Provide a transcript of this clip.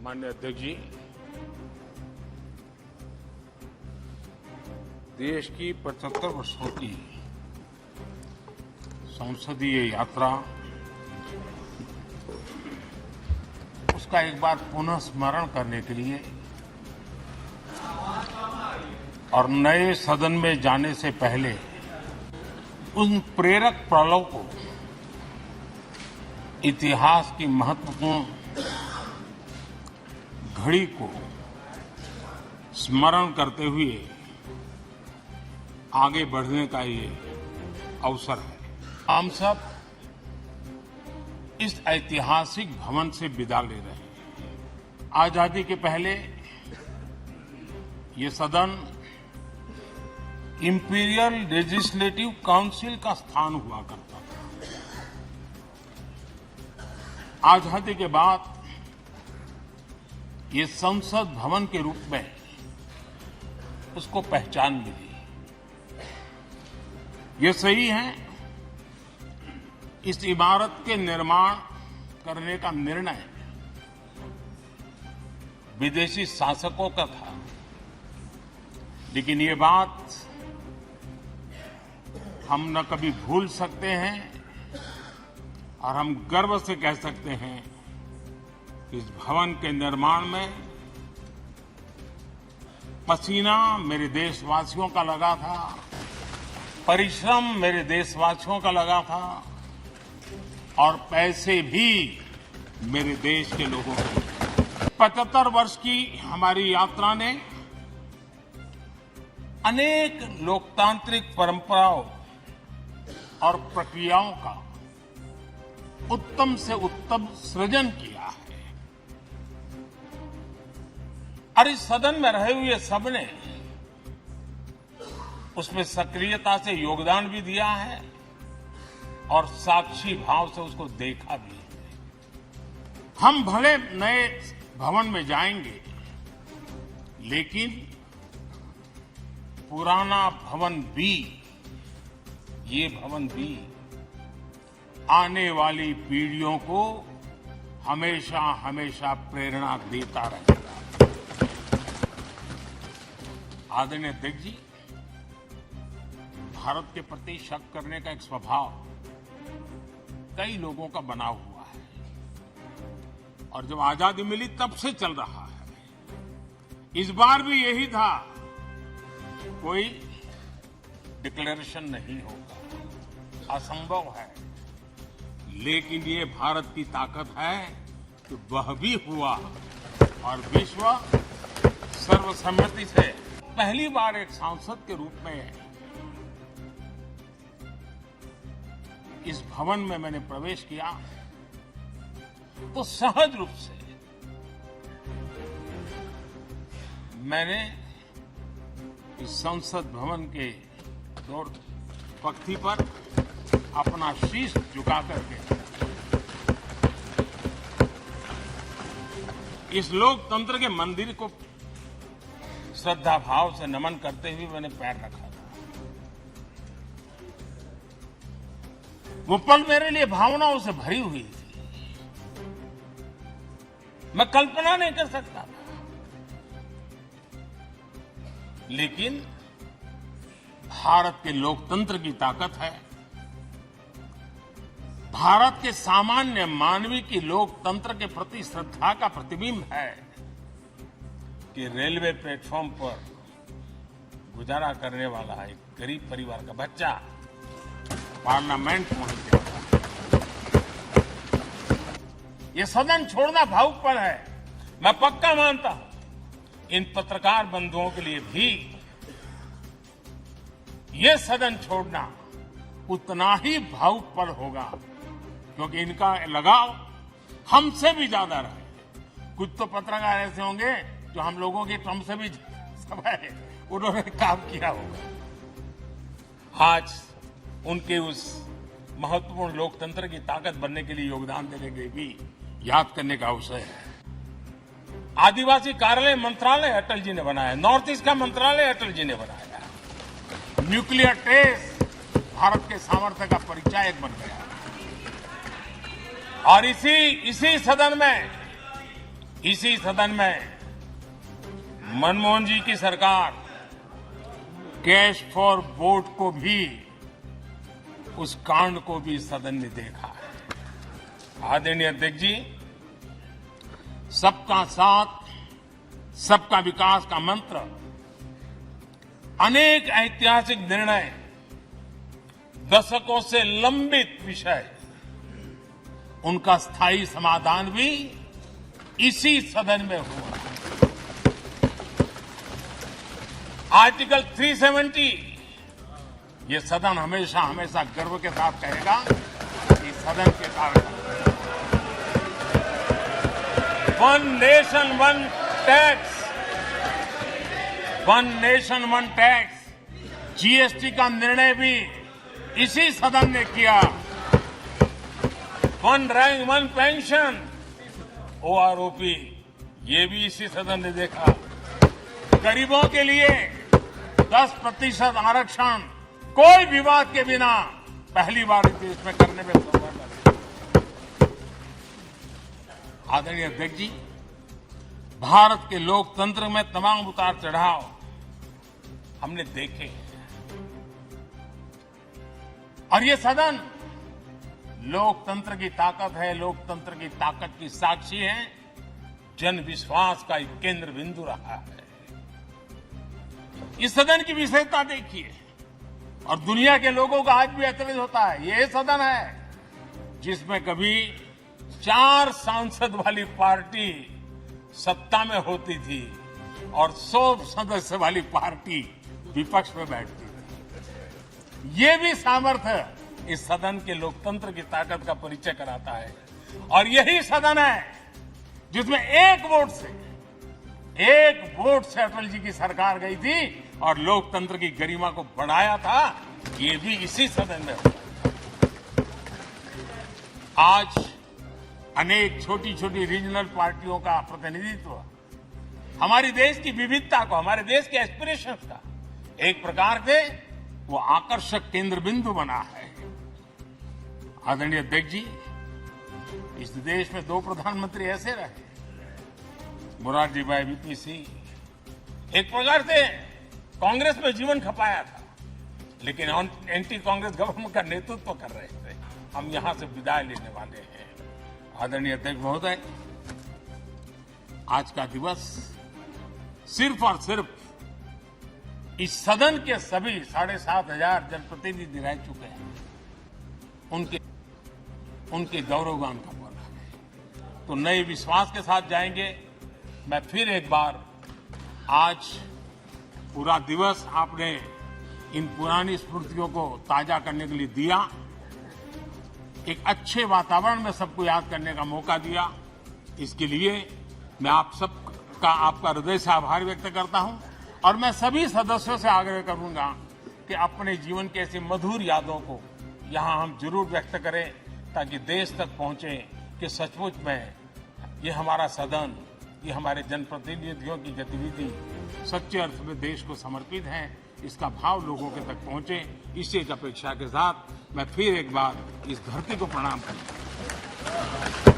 माननीय अध्यक्ष जी, देश की 75 वर्षों की संसदीय यात्रा, उसका एक बार पुनः स्मरण करने के लिए और नए सदन में जाने से पहले उन प्रेरक पलों को, इतिहास की महत्वपूर्ण घड़ी को स्मरण करते हुए आगे बढ़ने का ये अवसर है। हम सब इस ऐतिहासिक भवन से विदा ले रहे हैं। आजादी के पहले ये सदन इंपीरियल लेजिस्लेटिव काउंसिल का स्थान हुआ करता था। आजादी के बाद ये संसद भवन के रूप में उसको पहचान मिली। ये सही है, इस इमारत के निर्माण करने का निर्णय विदेशी शासकों का था, लेकिन ये बात हम न कभी भूल सकते हैं और हम गर्व से कह सकते हैं कि इस भवन के निर्माण में पसीना मेरे देशवासियों का लगा था, परिश्रम मेरे देशवासियों का लगा था और पैसे भी मेरे देश के लोगों के। 75 वर्ष की हमारी यात्रा ने अनेक लोकतांत्रिक परंपराओं और प्रक्रियाओं का उत्तम से उत्तम सृजन किया है और इस सदन में रहे हुए सबने उसमें सक्रियता से योगदान भी दिया है और साक्षी भाव से उसको देखा भी है। हम भले नए भवन में जाएंगे, लेकिन पुराना भवन भी, ये भवन भी आने वाली पीढ़ियों को हमेशा हमेशा प्रेरणा देता रहेगा। आदरणीय अध्यक्ष जी, भारत के प्रति शक करने का एक स्वभाव कई लोगों का बना हुआ है और जब आजादी मिली तब से चल रहा है। इस बार भी यही था, कोई डिक्लेरेशन नहीं होगा, असंभव है, लेकिन ये भारत की ताकत है कि वह भी हुआ और विश्व सर्वसम्मति से पहली बार एक सांसद के रूप में इस भवन में मैंने प्रवेश किया तो सहज रूप से मैंने इस संसद भवन के दौर पक्ति पर अपना शीश झुका करके इस लोकतंत्र के मंदिर को श्रद्धा भाव से नमन करते हुए मैंने पैर रखा था। वो पल मेरे लिए भावनाओं से भरी हुई थी, मैं कल्पना नहीं कर सकता था, लेकिन भारत के लोकतंत्र की ताकत है, भारत के सामान्य मानवी की लोकतंत्र के प्रति श्रद्धा का प्रतिबिंब है कि रेलवे प्लेटफॉर्म पर गुजारा करने वाला एक गरीब परिवार का बच्चा पार्लियामेंट पहुंच गया। ये सदन छोड़ना भावुक पल है, मैं पक्का मानता हूं इन पत्रकार बंधुओं के लिए भी ये सदन छोड़ना उतना ही भावुक पल होगा, क्योंकि इनका लगाव हमसे भी ज्यादा रहे। कुछ तो पत्रकार ऐसे होंगे जो हम लोगों की टर्म से भी समय उन्होंने काम किया होगा। आज उनके उस महत्वपूर्ण लोकतंत्र की ताकत बनने के लिए योगदान देने के लिए भी याद करने का अवसर है। आदिवासी कार्यालय मंत्रालय अटल जी ने बनाया, नॉर्थ ईस्ट का मंत्रालय अटल जी ने बनाया, न्यूक्लियर टेस्ट भारत के सामर्थ्य का परिचायक बन गया और इसी सदन में इसी सदन में मनमोहन जी की सरकार कैश फॉर वोट को भी, उस कांड को भी सदन ने देखा है। आदरणीय अध्यक्ष जी, सबका साथ सबका विकास का मंत्र, अनेक ऐतिहासिक निर्णय, दशकों से लंबित विषय, उनका स्थायी समाधान भी इसी सदन में हुआ। आर्टिकल 370, ये सदन हमेशा हमेशा गर्व के साथ कहेगा कि सदन के कारण one nation one tax, one nation one tax, GST का निर्णय भी इसी सदन ने किया। One rank one pension, OROP, ये भी इसी सदन ने देखा। गरीबों के लिए 10% आरक्षण कोई विवाद के बिना पहली बार इस देश में करने में सफल रहे। आदरणीय अध्यक्ष जी, भारत के लोकतंत्र में तमाम उतार चढ़ाव हमने देखे और ये सदन लोकतंत्र की ताकत है, लोकतंत्र की ताकत की साक्षी है, जन विश्वास का एक केंद्र बिंदु रहा है। इस सदन की विशेषता देखिए और दुनिया के लोगों का आज भी आश्चर्य होता है। यह सदन है जिसमें कभी 4 सांसद वाली पार्टी सत्ता में होती थी और 100 सदस्य वाली पार्टी विपक्ष में बैठती थी। ये भी सामर्थ्य इस सदन के लोकतंत्र की ताकत का परिचय कराता है। और यही सदन है जिसमें एक वोट से अटल जी की सरकार गई थी और लोकतंत्र की गरिमा को बढ़ाया था। ये भी इसी सदन में हुआ। आज अनेक छोटी छोटी रीजनल पार्टियों का प्रतिनिधित्व हमारे देश की विविधता को, हमारे देश के एस्पिरेशंस का एक प्रकार से वो आकर्षक केंद्र बिंदु बना है। आदरणीय अध्यक्ष जी, इस देश में 2 प्रधानमंत्री ऐसे रहे, मोरारजी भाई वीपी सिंह। एक प्रकार से कांग्रेस में जीवन खपाया था, लेकिन एंटी कांग्रेस गवर्नमेंट का नेतृत्व कर रहे थे। हम यहां से विदाई लेने वाले हैं। आदरणीय अध्यक्ष महोदय, आज का दिवस सिर्फ और सिर्फ इस सदन के सभी 7,500 जनप्रतिनिधि रह चुके हैं, उनके गौरवगान का पल है। तो नए विश्वास के साथ जाएंगे। मैं फिर एक बार, आज पूरा दिवस आपने इन पुरानी स्मृतियों को ताजा करने के लिए दिया, एक अच्छे वातावरण में सबको याद करने का मौका दिया। इसके लिए मैं आप सबका, आपका हृदय से आभार व्यक्त करता हूं और मैं सभी सदस्यों से आग्रह करूंगा कि अपने जीवन की ऐसी मधुर यादों को यहां हम जरूर व्यक्त करें, ताकि देश तक पहुंचे कि सचमुच में ये हमारा सदन, ये हमारे जनप्रतिनिधियों की गतिविधि सच्चे अर्थ में देश को समर्पित है। इसका भाव लोगों के तक पहुंचे, इसी एक अपेक्षा के साथ मैं फिर एक बार इस धरती को प्रणाम करता हूं।